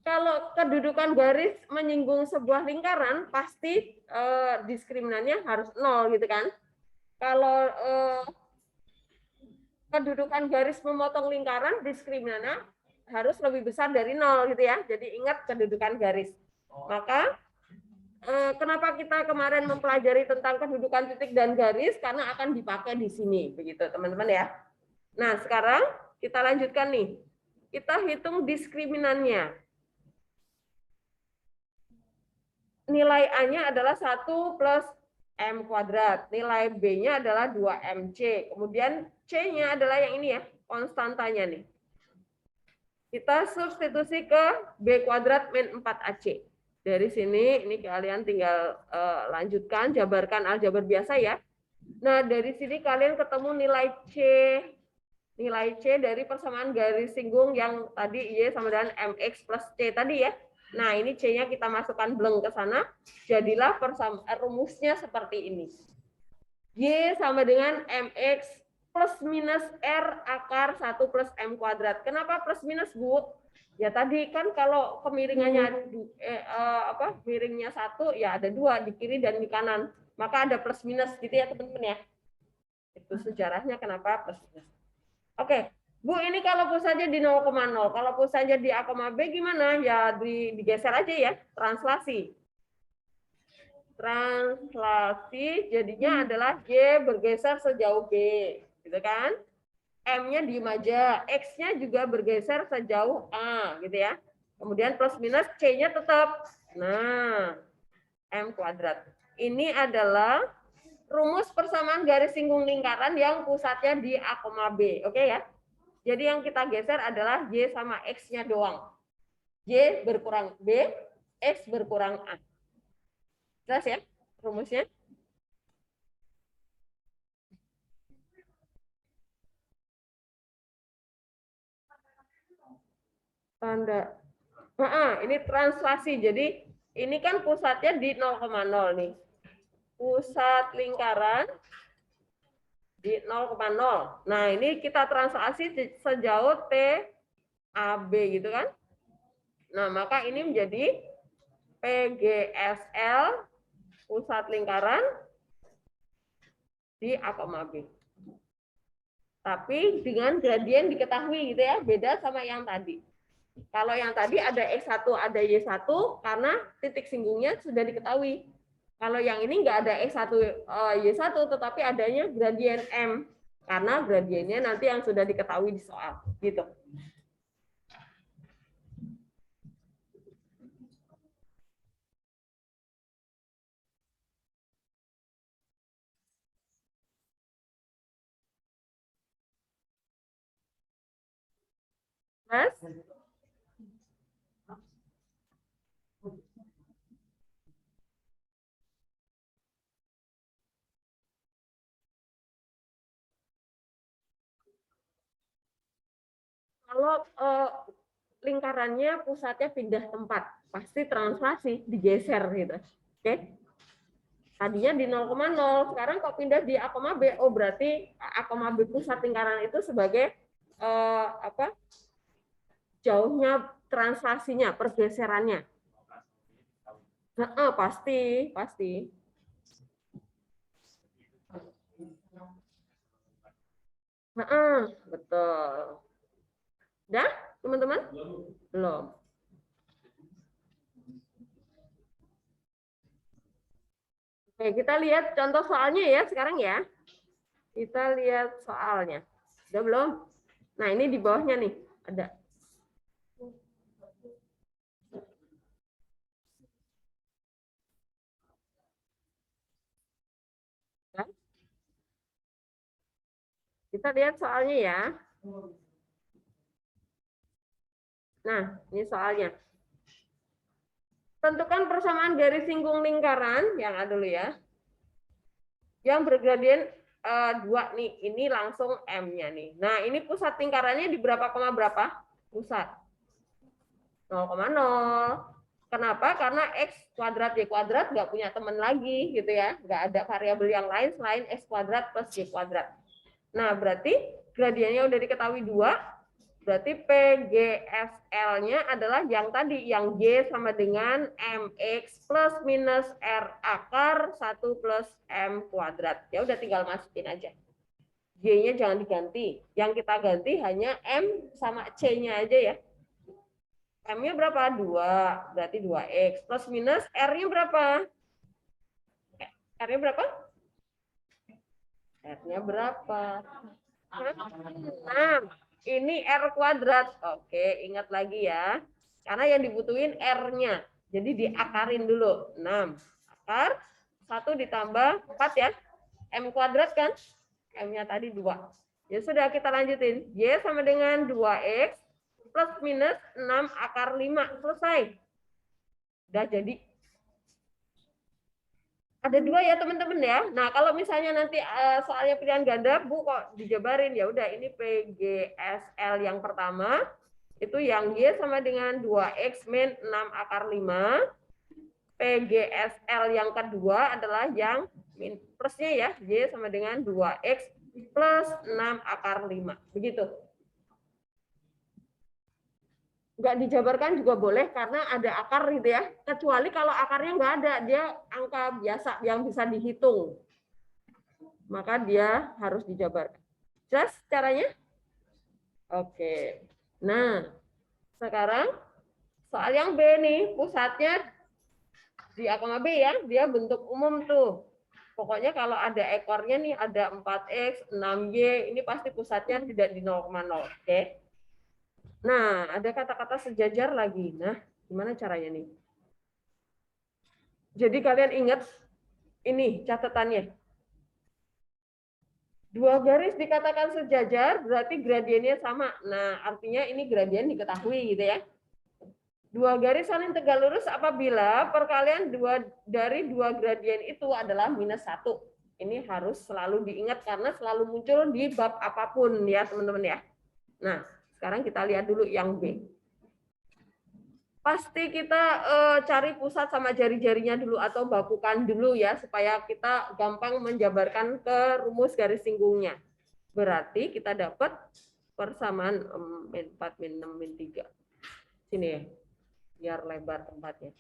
kalau kedudukan garis menyinggung sebuah lingkaran, pasti diskriminannya harus 0 gitu kan. Kalau kedudukan garis memotong lingkaran, diskriminannya harus lebih besar dari 0 gitu ya. Jadi ingat kedudukan garis. Maka kenapa kita kemarin mempelajari tentang kedudukan titik dan garis? Karena akan dipakai di sini, begitu teman-teman ya. Nah, sekarang kita lanjutkan nih. Kita hitung diskriminannya. Nilai A-nya adalah 1 plus M kuadrat. Nilai B-nya adalah 2MC. Kemudian C-nya adalah yang ini ya, konstantanya nih. Kita substitusi ke B kuadrat min 4AC. Dari sini, ini kalian tinggal lanjutkan, jabarkan aljabar biasa ya. Nah, dari sini kalian ketemu nilai C. Nilai C dari persamaan garis singgung yang tadi Y sama dengan MX plus C tadi ya. Nah, ini C-nya kita masukkan bleng ke sana. Jadilah rumusnya seperti ini. Y sama dengan MX plus minus R akar 1 plus M kuadrat. Kenapa plus minus, Bu? Ya tadi kan kalau kemiringannya miringnya 1, ya ada 2 di kiri dan di kanan. Maka ada plus minus gitu ya teman-teman ya. Itu sejarahnya kenapa plus minus. Oke, Bu, ini kalau pusatnya di 0,0. Kalau pusatnya di A, B gimana? Ya digeser aja ya, translasi. Translasi jadinya adalah Y bergeser sejauh B, gitu kan? M-nya diem aja, X-nya juga bergeser sejauh A, gitu ya. Kemudian plus minus C-nya tetap. Nah, M kuadrat. Ini adalah rumus persamaan garis singgung lingkaran yang pusatnya di A, B. Oke ya? Jadi yang kita geser adalah Y sama X-nya doang. Y berkurang B, X berkurang A. Jelas ya rumusnya? Tanda. Ini translasi. Jadi ini kan pusatnya di 0,0 nih. Pusat lingkaran di 0,0. Nah, ini kita translasi sejauh T AB gitu kan. Nah, maka ini menjadi PGSL pusat lingkaran di A, B. Tapi dengan gradien diketahui gitu ya, beda sama yang tadi. Kalau yang tadi ada X1, ada Y1 karena titik singgungnya sudah diketahui. Kalau yang ini nggak ada X1, Y1 tetapi adanya gradien M karena gradiennya nanti yang sudah diketahui di soal gitu. Mas? Kalau lingkarannya pusatnya pindah tempat, pasti translasi digeser gitu. Oke? Tadinya di 0,0, sekarang kok pindah di A, B. Oh, berarti A, B pusat lingkaran itu sebagai jauhnya translasinya, pergeserannya. Pasti, pasti. Betul. Udah, teman-teman? Belum. Oke, kita lihat contoh soalnya ya sekarang ya. Kita lihat soalnya. Udah belum? Nah, ini di bawahnya nih ada. Kita lihat soalnya ya. Nah, ini soalnya. Tentukan persamaan garis singgung lingkaran yang ada dulu ya. Yang bergradien 2 nih, ini langsung M-nya nih. Nah, ini pusat lingkarannya di berapa koma berapa? Pusat 0,0. Kenapa? Karena X kuadrat Y kuadrat nggak punya teman lagi gitu ya. Nggak ada variabel yang lain selain X kuadrat plus Y kuadrat. Nah, berarti gradiennya udah diketahui 2. Berarti PGSL-nya adalah yang tadi, yang Y sama dengan MX plus minus R akar 1 plus M kuadrat. Ya udah tinggal masukin aja. Y-nya jangan diganti. Yang kita ganti hanya M sama C-nya aja ya. M-nya berapa? 2. Berarti 2X. Plus minus R-nya berapa? R-nya berapa? R-nya berapa? 6. Ini R kuadrat. Oke, ingat lagi ya. Karena yang dibutuhin R-nya. Jadi diakarin dulu. 6. Akar 1 ditambah 4 ya. M kuadrat kan? M-nya tadi 2. Ya sudah, kita lanjutin. Y sama dengan 2X plus minus 6 akar 5. Selesai. Udah jadi. Ada 2 ya teman-teman ya. Nah, kalau misalnya nanti soalnya pilihan ganda, Bu kok dijabarin, ya udah ini PGSL yang pertama, Itu yang Y sama dengan 2X min 6 akar 5. PGSL yang kedua adalah yang min plusnya ya. Y sama dengan 2X plus 6 akar 5. Begitu. Nggak dijabarkan juga boleh karena ada akar gitu ya. Kecuali kalau akarnya nggak ada, dia angka biasa yang bisa dihitung. Maka dia harus dijabarkan. Jelas caranya? Oke. Nah, sekarang soal yang B nih, pusatnya di A, B ya, dia bentuk umum tuh. Pokoknya kalau ada ekornya nih, ada 4X, 6Y, ini pasti pusatnya tidak di 0,0. Oke. Nah, ada kata-kata sejajar lagi. Nah, gimana caranya nih? Jadi kalian ingat ini catatannya. Dua garis dikatakan sejajar, berarti gradiennya sama. Nah, artinya ini gradien diketahui gitu ya. Dua garis saling tegak lurus apabila perkalian dari dua gradien itu adalah -1. Ini harus selalu diingat karena selalu muncul di bab apapun ya teman-teman ya. Nah, sekarang kita lihat dulu yang B. Pasti kita cari pusat sama jari-jarinya dulu atau bakukan dulu ya supaya kita gampang menjabarkan ke rumus garis singgungnya. Berarti kita dapat persamaan min 4 min 6 min 3. Sini ya. Biar lebar tempatnya.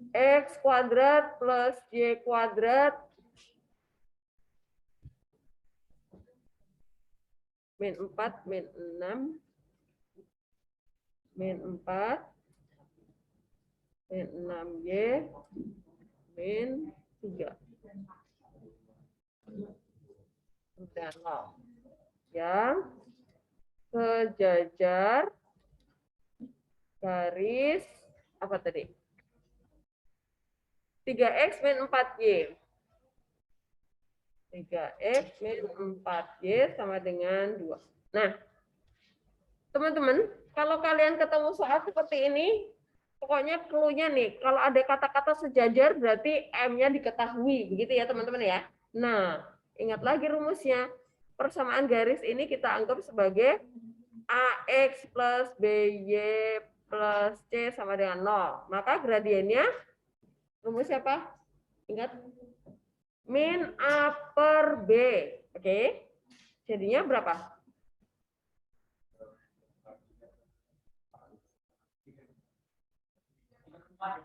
X kuadrat plus Y kuadrat min 4 min 6 min 4 min 6Y min 3. Dan 0. Yang sejajar garis apa tadi? 3X min 4Y. 3X min 4Y sama dengan 2. Nah, teman-teman, kalau kalian ketemu soal seperti ini, pokoknya clue-nya nih, kalau ada kata-kata sejajar berarti M-nya diketahui, begitu ya teman-teman ya. Nah, ingat lagi rumusnya. Persamaan garis ini kita anggap sebagai AX plus BY plus C sama dengan 0. Maka gradiennya rumusnya apa? Ingat? Min A per B. Oke. Jadinya berapa?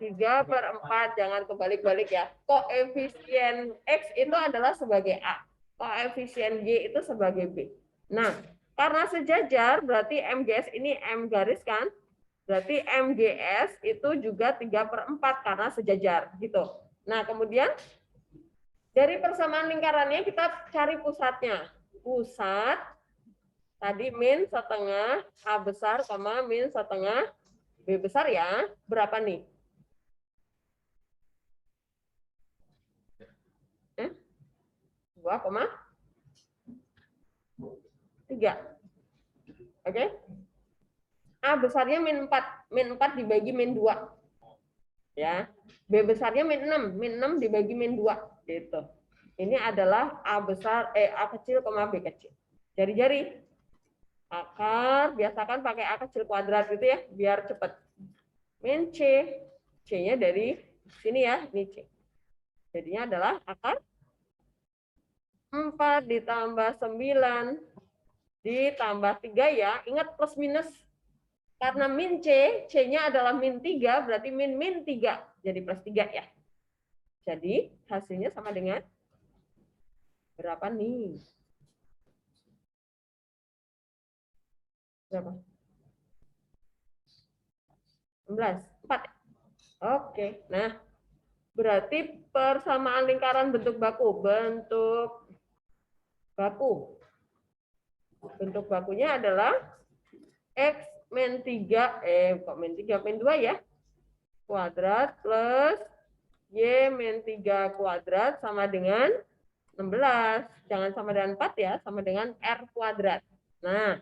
3/4, jangan kebalik-balik ya. Koefisien X itu adalah sebagai A. Koefisien Y itu sebagai B. Nah, karena sejajar, berarti MGS ini M garis kan? Berarti MGS itu juga 3/4 karena sejajar. Gitu. Nah, kemudian dari persamaan lingkarannya kita cari pusatnya. Pusat, tadi min setengah A besar, min setengah B besar ya. Berapa nih? 2,3. Oke. A besarnya min 4. Min 4 dibagi min 2. Ya. B besarnya min 6. Min 6 dibagi min 2. Gitu. Ini adalah A besar, A kecil, B kecil. Jari-jari. Akar, biasakan pakai A kecil kuadrat gitu ya, biar cepat. Min C. C-nya dari sini ya, ini C. Jadinya adalah akar 4 ditambah 9 ditambah 3 ya. Ingat plus minus. Karena min C, C-nya adalah min 3, berarti min 3. Jadi plus 3 ya. Jadi hasilnya sama dengan berapa nih? Berapa? 16. 4. Oke. Nah, berarti persamaan lingkaran bentuk baku. Bentuk baku. Bentuk bakunya adalah X min 3, kok min 3, min 2 ya. Kuadrat plus Y min 3 kuadrat sama dengan 16. Jangan sama dengan 4 ya, sama dengan R kuadrat. Nah,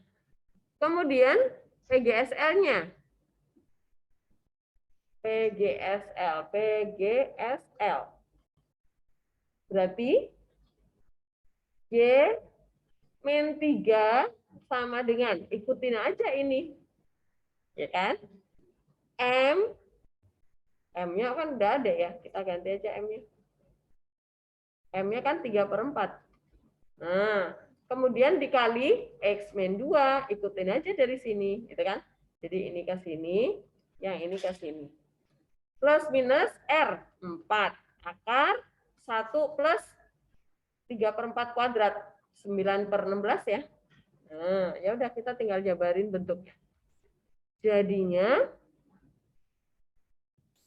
kemudian PGSL-nya. PGSL. Berarti Y min 3 sama dengan, ikutin aja ini. Ya kan? M-nya kan udah ada ya. Kita ganti aja M-nya. M-nya kan 3/4. Nah, kemudian dikali X min 2, ikutin aja dari sini, gitu kan? Jadi ini ke sini, yang ini ke sini. Plus minus R, 4. Akar 1 plus 3/4 kuadrat, 9/16 ya. Nah, ya udah kita tinggal jabarin bentuknya. Jadinya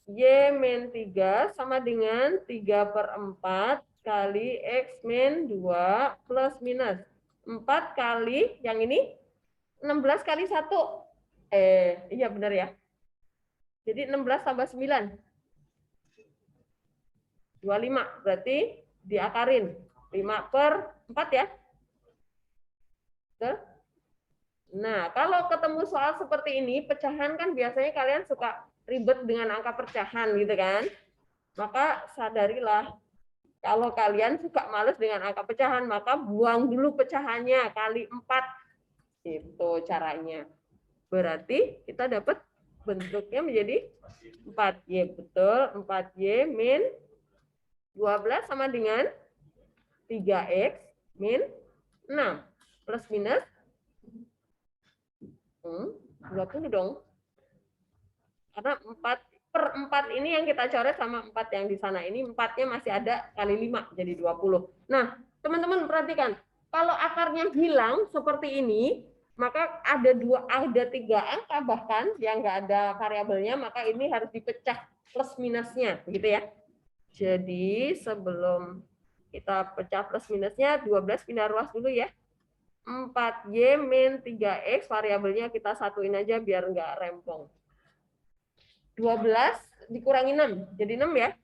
Y min 3 sama dengan 3/4 kali X min 2 plus minus 4 kali yang ini 16 kali 1. Iya benar ya. Jadi 16 tambah 9. 25. Berarti diakarin. 5/4 ya. Betul? Nah, kalau ketemu soal seperti ini, pecahan kan biasanya kalian suka ribet dengan angka pecahan gitu kan. Maka sadarilah, kalau kalian suka males dengan angka pecahan, maka buang dulu pecahannya kali 4. Itu caranya. Berarti kita dapat bentuknya menjadi 4Y. Betul, 4Y min 12 sama dengan 3X min 6. Plus minus 20 dong. Karena 4/4 ini yang kita coret sama 4 yang di sana. Ini 4-nya masih ada kali 5, jadi 20. Nah, teman-teman perhatikan. Kalau akarnya hilang seperti ini, maka ada 3 angka bahkan yang nggak ada variabelnya, maka ini harus dipecah plus minusnya, begitu ya. Jadi sebelum kita pecah plus minusnya, 12 pindah ruas dulu ya. 4Y min 3X, variabelnya kita satuin aja biar nggak rempong. 12 dikurangi 6, jadi 6 ya.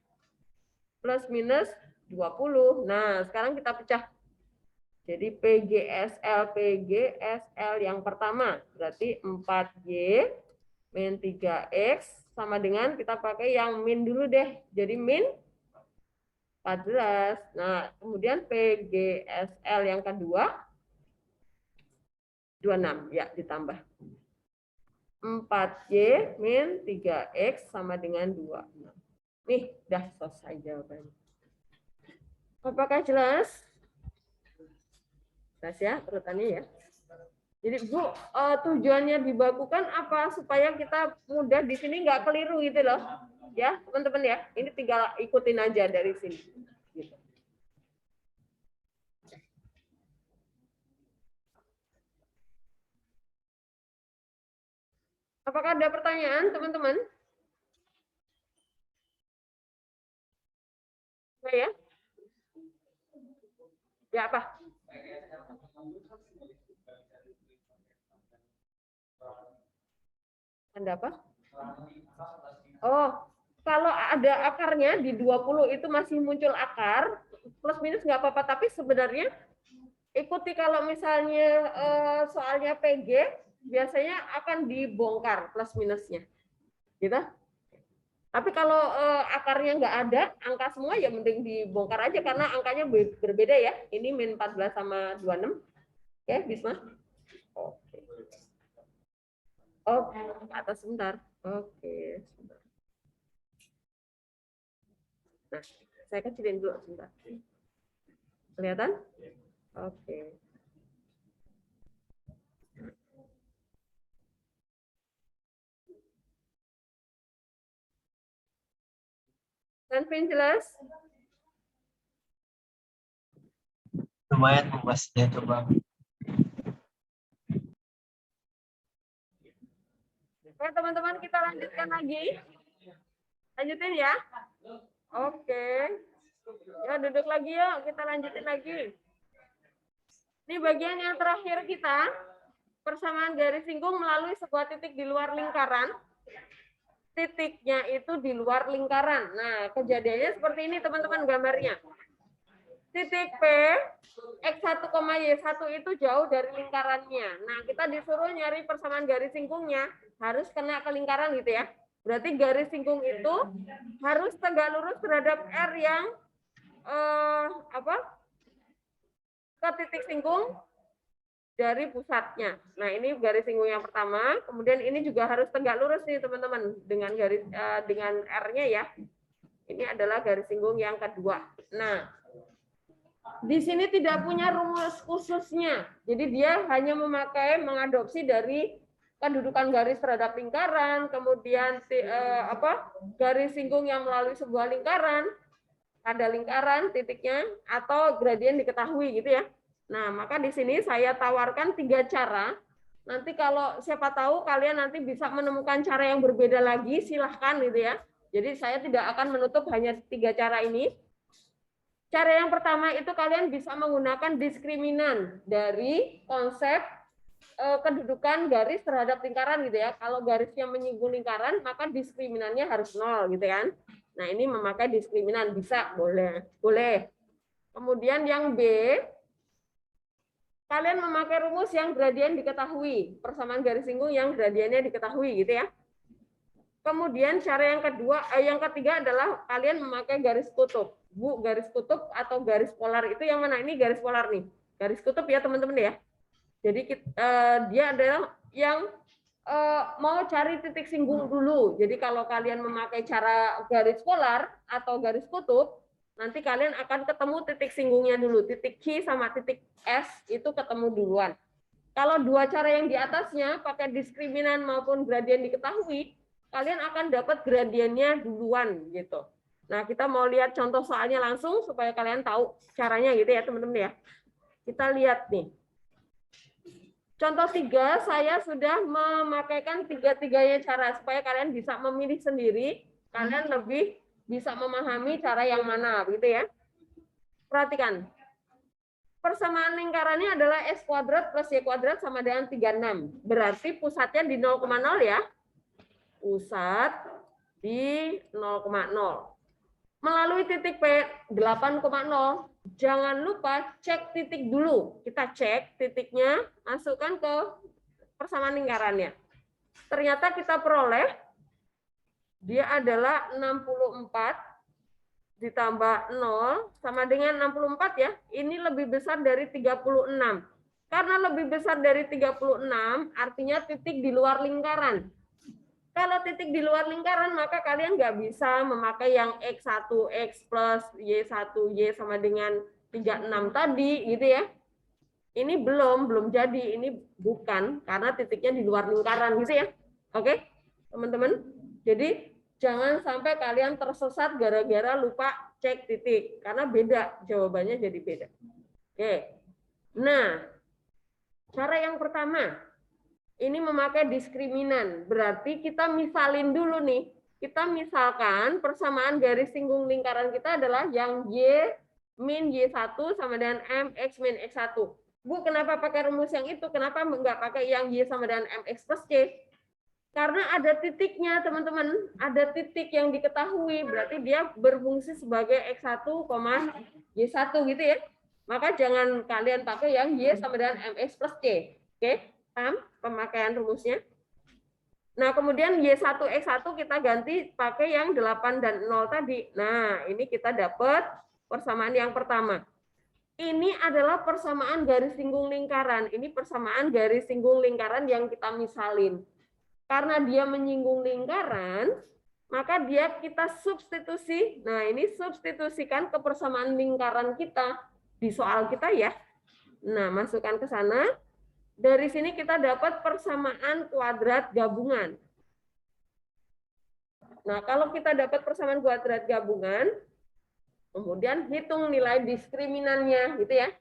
Plus minus 20. Nah, sekarang kita pecah. Jadi PGSL yang pertama, berarti 4Y min 3X sama dengan kita pakai yang min dulu deh. Jadi min 14. Nah, kemudian PGSL yang kedua 26 ya, ditambah 4Y min 3X sama dengan 26. Nih, udah selesai jawabannya. Apakah jelas? Jelas ya urutannya ya. Jadi Bu, tujuannya dibakukan apa? Supaya kita mudah di sini nggak keliru gitu loh. Ya, teman-teman ya. Ini tinggal ikutin aja dari sini. Gitu. Apakah ada pertanyaan, teman-teman? Ya? Ya apa? Anda apa? Oh, kalau ada akarnya di 20 itu masih muncul akar, plus minus nggak apa-apa, tapi sebenarnya ikuti kalau misalnya soalnya PG, biasanya akan dibongkar plus minusnya. Gitu. Tapi kalau akarnya nggak ada, angka semua ya mending dibongkar aja karena angkanya berbeda ya. Ini min 14 sama 26. Oke, Bisma? Oke. Oke, atas sebentar. Oke, sebentar. Nah, saya kecilin dulu sebentar. Kelihatan? Oke. Kan jelas? Lumayan membahasnya tuh Bang. Oke, teman-teman kita lanjutkan lagi. Lanjutin ya. Oke. Ya, duduk lagi yuk. Kita lanjutin lagi. Ini bagian yang terakhir kita. Persamaan garis singgung melalui sebuah titik di luar lingkaran. Titiknya itu di luar lingkaran. Nah, kejadiannya seperti ini teman-teman gambarnya. Titik P, X1, Y1 itu jauh dari lingkarannya. Nah, kita disuruh nyari persamaan garis singkungnya, harus kena ke lingkaran gitu ya. Berarti garis singkung itu harus tegak lurus terhadap R yang ke titik singkung dari pusatnya. Nah, ini garis singgung yang pertama. Kemudian ini juga harus tegak lurus nih, teman-teman, dengan garis dengan R-nya ya. Ini adalah garis singgung yang kedua. Nah, di sini tidak punya rumus khususnya. Jadi dia hanya mengadopsi dari kedudukan garis terhadap lingkaran, kemudian garis singgung yang melalui sebuah lingkaran, ada lingkaran titiknya, atau gradien diketahui gitu ya. Nah, maka di sini saya tawarkan 3 cara. Nanti kalau siapa tahu kalian nanti bisa menemukan cara yang berbeda lagi, silahkan gitu ya. Jadi saya tidak akan menutup hanya 3 cara ini. Cara yang pertama itu kalian bisa menggunakan diskriminan dari konsep kedudukan garis terhadap lingkaran gitu ya. Kalau garisnya menyinggung lingkaran, maka diskriminannya harus 0 gitu kan. Nah, ini memakai diskriminan bisa, boleh. Boleh. Kemudian yang B, kalian memakai rumus yang gradien diketahui, persamaan garis singgung yang gradiennya diketahui gitu ya. Kemudian cara yang ketiga adalah kalian memakai garis kutub. Bu, garis kutub atau garis polar itu yang mana? Ini garis polar nih. Garis kutub ya teman-teman ya. Jadi dia adalah yang mau cari titik singgung dulu. Jadi kalau kalian memakai cara garis polar atau garis kutub, nanti kalian akan ketemu titik singgungnya dulu. Titik Q sama titik S itu ketemu duluan. Kalau 2 cara yang di atasnya pakai diskriminan maupun gradien diketahui, kalian akan dapat gradiennya duluan gitu. Nah, kita mau lihat contoh soalnya langsung supaya kalian tahu caranya gitu ya, teman-teman ya. Kita lihat nih. Contoh 3, saya sudah memakaikan 3-tiganya cara supaya kalian bisa memilih sendiri, kalian lebih bisa memahami cara yang mana begitu ya. Perhatikan. Persamaan lingkarannya adalah X kuadrat plus Y kuadrat sama dengan 36. Berarti pusatnya di 0,0 ya. Pusat di 0,0. Melalui titik P 8,0, jangan lupa cek titik dulu. Kita cek titiknya, masukkan ke persamaan lingkarannya. Ternyata kita peroleh dia adalah 64 ditambah 0 sama dengan 64 ya. Ini lebih besar dari 36. Karena lebih besar dari 36, artinya titik di luar lingkaran. Kalau titik di luar lingkaran, maka kalian nggak bisa memakai yang X1, X plus Y1, Y sama dengan 36 tadi, gitu ya. Ini belum jadi, ini bukan, karena titiknya di luar lingkaran, gitu ya. Oke, teman-teman? Jadi, jangan sampai kalian tersesat gara-gara lupa cek titik, karena beda, jawabannya jadi beda. Oke, nah, cara yang pertama, ini memakai diskriminan. Berarti kita misalin dulu nih. Kita misalkan persamaan garis singgung lingkaran kita adalah yang Y min Y1 sama dengan MX min X1. Bu, kenapa pakai rumus yang itu? Kenapa nggak pakai yang Y sama dengan MX plus C? Karena ada titiknya, teman-teman. Ada titik yang diketahui. Berarti dia berfungsi sebagai X1, Y1 gitu ya. Maka jangan kalian pakai yang Y sama dengan MX plus C. Oke? Paham pemakaian rumusnya? Nah, kemudian Y1X1 kita ganti pakai yang 8 dan 0 tadi. Nah, ini kita dapat persamaan yang pertama. Ini adalah persamaan garis singgung lingkaran. Ini persamaan garis singgung lingkaran yang kita misalin. Karena dia menyinggung lingkaran, maka dia kita substitusi. Nah, ini substitusikan ke persamaan lingkaran kita di soal kita ya. Nah, masukkan ke sana. Dari sini kita dapat persamaan kuadrat gabungan. Nah, kalau kita dapat persamaan kuadrat gabungan, kemudian hitung nilai diskriminannya, gitu ya.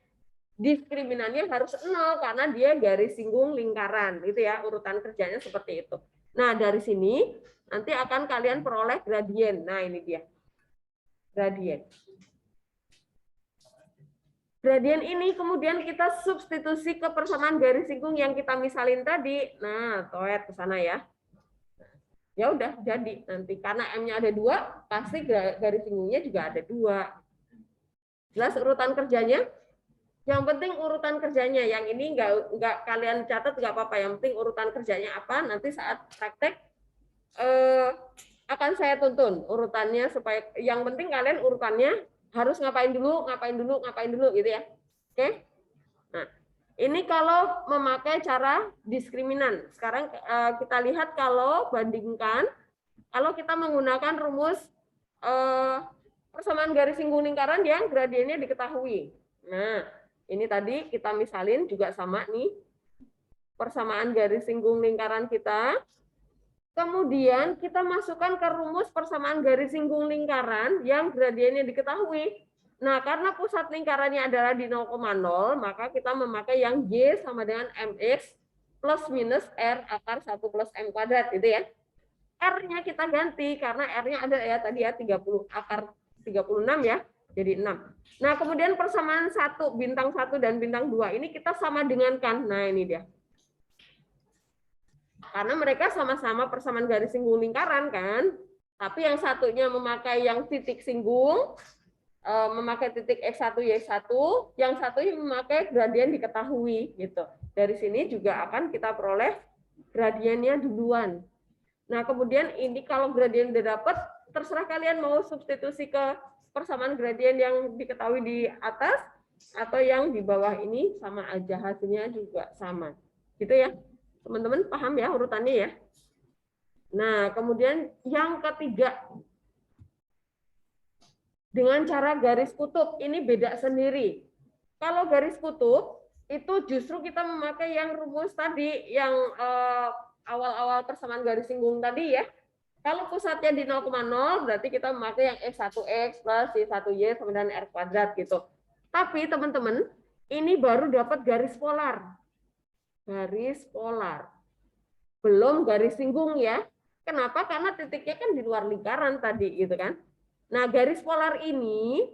Diskriminannya harus 0 karena dia garis singgung lingkaran, gitu ya. Urutan kerjanya seperti itu. Nah, dari sini nanti akan kalian peroleh gradien. Nah, ini dia. Gradien. Gradien ini kemudian kita substitusi ke persamaan garis singgung yang kita misalin tadi. Nah, toet ke sana ya. Ya udah jadi nanti karena M-nya ada 2, pasti garis singgungnya juga ada 2. Jelas urutan kerjanya? Yang penting urutan kerjanya. Yang ini nggak kalian catat nggak apa-apa. Yang penting urutan kerjanya apa. Nanti saat praktek akan saya tuntun urutannya supaya yang penting kalian urutannya harus ngapain dulu gitu ya. Oke? Nah, Ini kalau memakai cara diskriminan. Sekarang kita lihat kalau bandingkan, kalau kita menggunakan rumus persamaan garis singgung lingkaran yang gradiennya diketahui. Nah, ini tadi kita misalin juga sama nih, persamaan garis singgung lingkaran kita. Kemudian kita masukkan ke rumus persamaan garis singgung lingkaran yang gradiennya diketahui. Nah, karena pusat lingkarannya adalah di 0,0, maka kita memakai yang Y sama dengan MX plus minus R akar 1 plus M kuadrat, gitu ya. R-nya kita ganti, karena R-nya ada ya tadi ya, 30 akar 36 ya, jadi 6. Nah, kemudian persamaan 1, bintang 1 dan bintang 2, ini kita sama dengan kan. Nah, ini dia. Karena mereka sama-sama persamaan garis singgung lingkaran kan, tapi yang satunya memakai yang titik singgung, memakai titik X1, Y1, yang satunya memakai gradien diketahui gitu. Dari sini juga akan kita peroleh gradiennya duluan. Nah, kemudian ini kalau gradien udah dapat, terserah kalian mau substitusi ke persamaan gradien yang diketahui di atas atau yang di bawah ini, sama aja, hasilnya juga sama. Gitu ya. Teman-teman paham ya urutannya ya? Nah, kemudian yang ketiga, dengan cara garis kutub, ini beda sendiri. Kalau garis kutub, itu justru kita memakai yang rumus tadi, yang awal-awal persamaan garis singgung tadi ya. Kalau pusatnya di 0,0, berarti kita memakai yang X1X plus Y1Y sama dengan R kuadrat gitu. Tapi teman-teman, ini baru dapat garis polar. Garis polar. Belum garis singgung ya. Kenapa? Karena titiknya kan di luar lingkaran tadi gitu kan. Nah, garis polar ini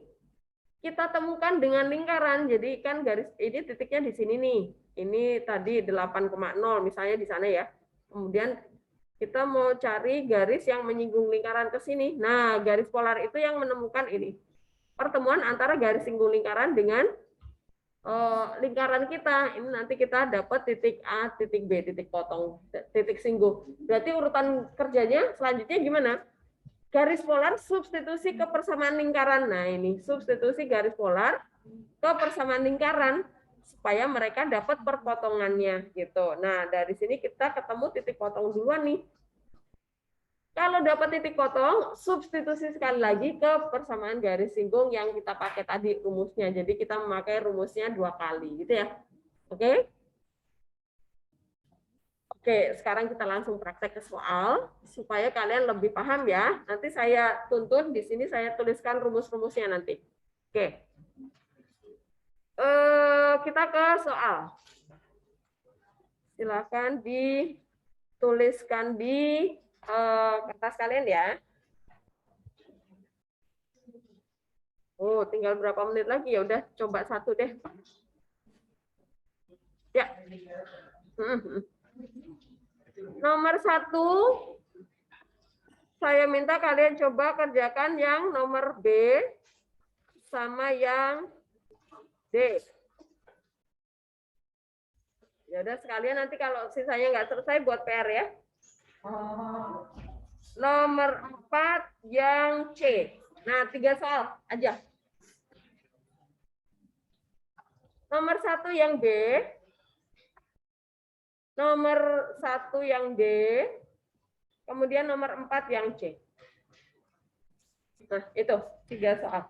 kita temukan dengan lingkaran. Jadi kan garis ini titiknya di sini nih. Ini tadi 8,0 misalnya di sana ya. Kemudian kita mau cari garis yang menyinggung lingkaran ke sini. Nah, garis polar itu yang menemukan ini. Pertemuan antara garis singgung lingkaran dengan lingkaran kita. Ini nanti kita dapat titik A, titik B, titik potong, titik singgung. Berarti urutan kerjanya selanjutnya gimana? Garis polar substitusi ke persamaan lingkaran. Nah, ini substitusi garis polar ke persamaan lingkaran supaya mereka dapat perpotongannya gitu. Nah, dari sini kita ketemu titik potong duluan nih. Kalau dapat titik potong, substitusi sekali lagi ke persamaan garis singgung yang kita pakai tadi rumusnya. Jadi kita memakai rumusnya 2 kali, gitu ya. Oke? Oke, sekarang kita langsung praktek ke soal supaya kalian lebih paham ya. Nanti saya tuntun di sini, saya tuliskan rumus-rumusnya nanti. Oke. Kita ke soal. Silakan dituliskan di kertas kalian ya. Oh, tinggal berapa menit lagi ya? Udah coba satu deh. Ya. Nomor 1, saya minta kalian coba kerjakan yang nomor B sama yang D. Ya udah sekalian nanti kalau sisanya nggak selesai buat PR ya. Nomor 4 yang C. Nah, 3 soal aja. Nomor 1 yang B. Nomor 1 yang D. Kemudian nomor 4 yang C. Nah, itu 3 soal.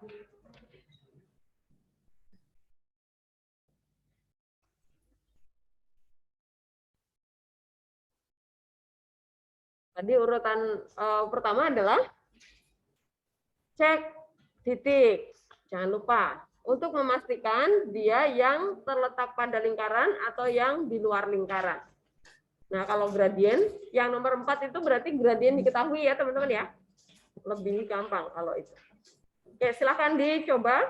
Tadi urutan pertama adalah cek titik. Jangan lupa untuk memastikan dia yang terletak pada lingkaran atau yang di luar lingkaran. Nah, kalau gradien yang nomor 4 itu berarti gradien diketahui ya, teman-teman ya. Lebih gampang kalau itu. Oke, silakan dicoba.